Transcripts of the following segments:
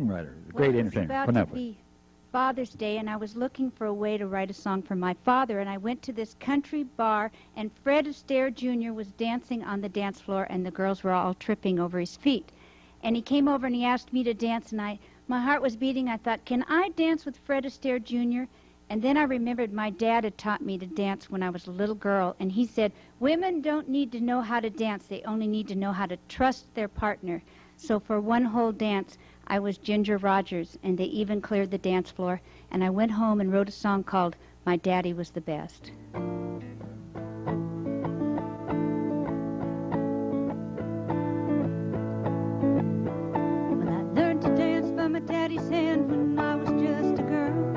songwriter, great entertainer, Well, it was about to Penelope. be Father's Day, and I was looking for a way to write a song for my father, and I went to this country bar, and Fred Astaire Jr. was dancing on the dance floor, and the girls were all tripping over his feet. And he came over and he asked me to dance, and my heart was beating. I thought, can I dance with Fred Astaire Jr.? And then I remembered my dad had taught me to dance when I was a little girl, and he said, women don't need to know how to dance, they only need to know how to trust their partner. So for one whole dance, I was Ginger Rogers, and they even cleared the dance floor, and I went home and wrote a song called My Daddy Was the Best. Well, I learned to dance by my daddy's hand when I was just a girl.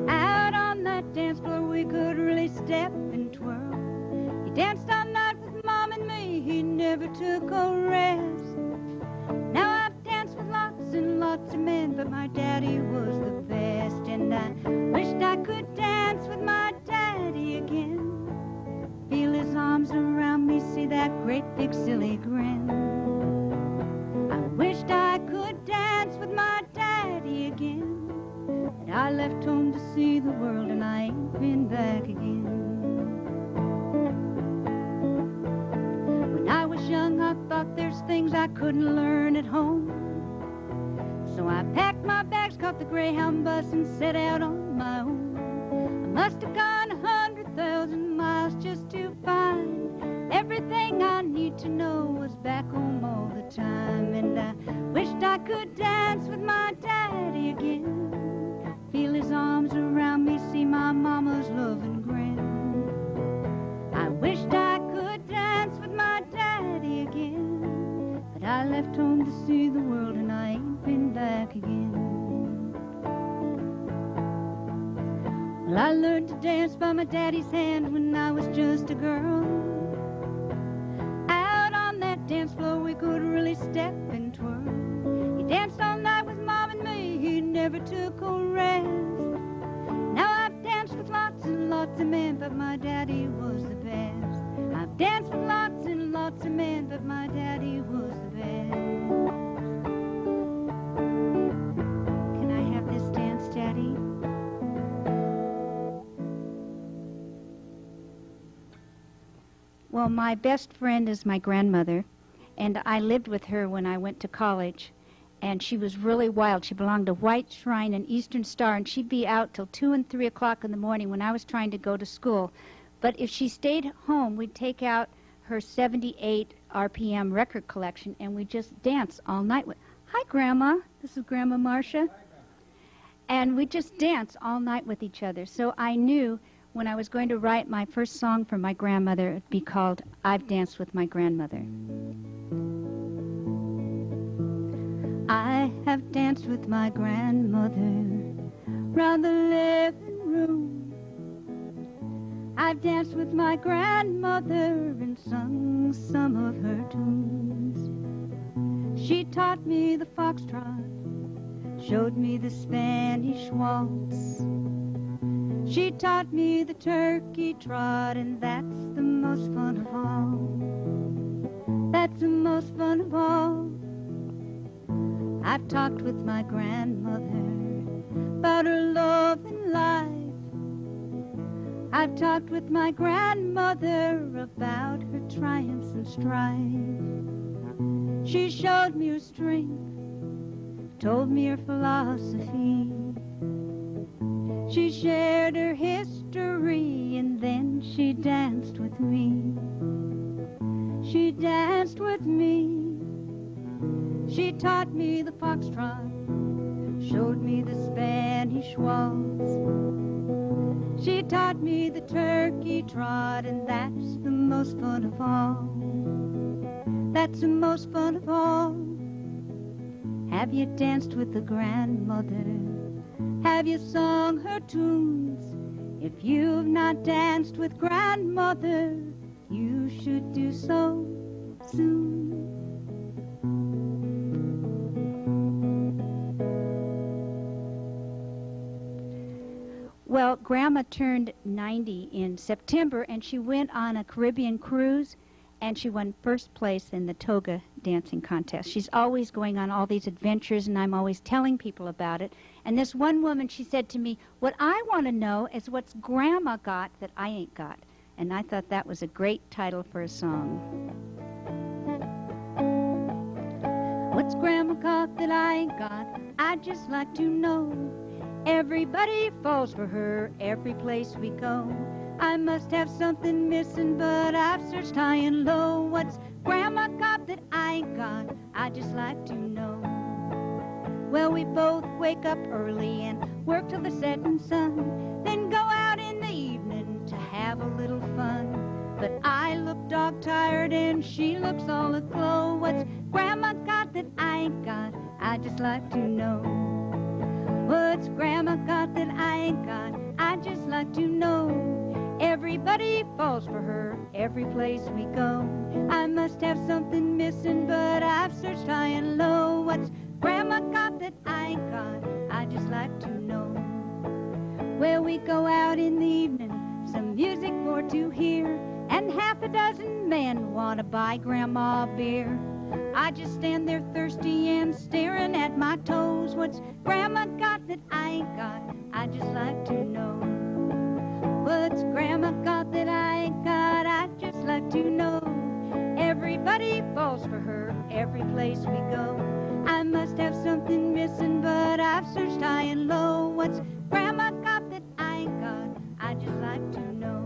Out on that dance floor we could really step and twirl. He danced all night with Mom and me, he never took a rest. Now I've danced with lots and lots of men, but my daddy was the best. And I wished I could dance with my daddy again. Feel his arms around me, see that great big silly grin. I wished I could dance with my daddy again. But I left home to see the world, and I ain't been back again. When I was young, I thought there's things I couldn't learn at home. So I packed my bags, caught the Greyhound bus, and set out on my own. I must have gone 100,000 miles just to find everything I need to know was back home all the time. And I wished I could dance with my daddy again. Feel his arms around me, see my mama's loving grin. I wished I could dance with my daddy again. But I left home to see the world, and I ain't been back again. Well, I learned to dance by my daddy's hand when I was just a girl. Out on that dance floor we could really step and twirl. He danced all night with Mom and me, he never took a rest. Now I've danced with lots and lots of men, but my daddy was the best. I've danced with lots and lots of men, but my daddy was the best. Can I have this dance, Daddy? Well, my best friend is my grandmother, and I lived with her when I went to college, and she was really wild. She belonged to White Shrine and Eastern Star, and she'd be out till 2 and 3 o'clock in the morning when I was trying to go to school. But if she stayed home, we'd take out her 78 RPM record collection, and we'd just dance all night. Hi, Grandma. This is Grandma Marcia. And we'd just dance all night with each other. So I knew when I was going to write my first song for my grandmother, it would be called I've Danced with My Grandmother. I have danced with my grandmother round the living room. I've danced with my grandmother and sung some of her tunes. She taught me the foxtrot, showed me the Spanish waltz. She taught me the turkey trot, and that's the most fun of all. That's the most fun of all. I've talked with my grandmother about her love and life. I've talked with my grandmother about her triumphs and strife. She showed me her strength, told me her philosophy. She shared her history, and then she danced with me. She danced with me. She taught me the foxtrot, showed me the Spanish waltz. She taught me the turkey trot, and that's the most fun of all. That's the most fun of all. Have you danced with the grandmother? Have you sung her tunes? If you've not danced with grandmother, you should do so soon. Well, Grandma turned 90 in September, and she went on a Caribbean cruise, and she won first place in the toga dancing contest. She's always going on all these adventures, and I'm always telling people about it. And this one woman, she said to me, what I want to know is what's Grandma got that I ain't got. And I thought that was a great title for a song. What's Grandma got that I ain't got? I'd just like to know. Everybody falls for her every place we go. I must have something missing, but I've searched high and low. What's Grandma got that I ain't got? I'd just like to know. Well, we both wake up early and work till the setting sun, then go out in the evening to have a little fun. But I look dog-tired and she looks all aglow. What's Grandma got that I ain't got? I'd just like to know. What's Grandma got that I ain't got? I'd just like to know. Everybody falls for her every place we go. I must have something missing, but I've searched high and low. What's Grandma got that I ain't got? I'd just like to know. Well, we go out in the evening, some music for to hear, and half a dozen men want to buy Grandma beer. I just stand there thirsty and staring at my toes. What's Grandma got that I ain't got? I'd just like to know. What's Grandma got that I ain't got? I'd just like to know. Everybody falls for her every place we go. I must have something missing, but I've searched high and low. What's Grandma got that I ain't got? I'd just like to know.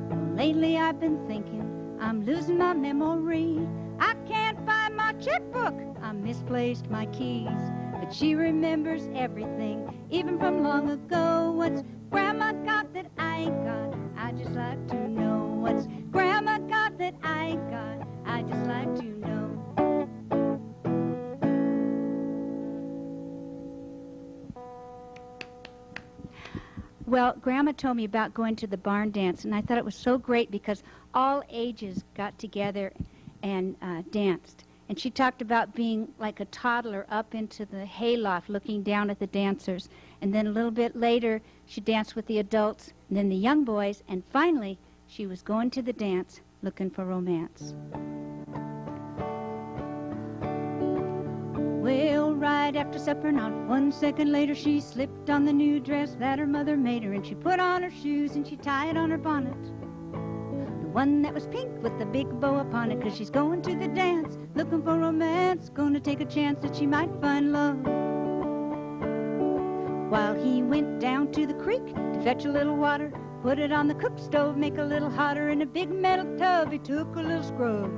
Well, lately I've been thinking I'm losing my memory. I can't find my checkbook, I misplaced my keys. But she remembers everything, even from long ago. What's Grandma got that I ain't got? I'd just like to know. What's Grandma got that I ain't got? I'd just like to know. Well, Grandma told me about going to the barn dance, and I thought it was so great because all ages got together and danced. And she talked about being like a toddler up into the hayloft looking down at the dancers. And then a little bit later, she danced with the adults, and then the young boys, and finally, she was going to the dance looking for romance. Well, right after supper, not 1 second later, she slipped on the new dress that her mother made her, and she put on her shoes and she tied on her bonnet. One that was pink with the big bow upon it, 'cause she's going to the dance, looking for romance, gonna take a chance that she might find love. While he went down to the creek to fetch a little water, put it on the cook stove, make a little hotter, in a big metal tub he took a little scrub.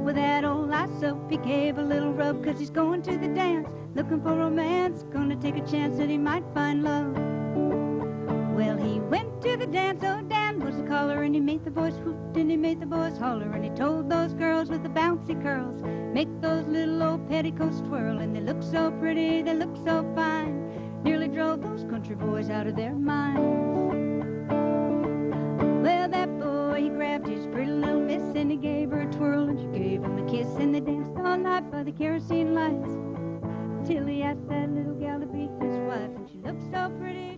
With that old lye soap he gave a little rub, 'cause he's going to the dance, looking for romance, gonna take a chance that he might find love. Well, he went to the dance, oh Dan was the caller, and he made the boys hoot and he made the boys holler, and he told those girls with the bouncy curls, make those little old petticoats twirl, and they look so pretty, they look so fine, nearly drove those country boys out of their minds. Well, that boy, he grabbed his pretty little miss and he gave her a twirl, and she gave him a kiss, and they danced all night by the kerosene lights, till he asked that little gal to be his wife, and she looked so pretty.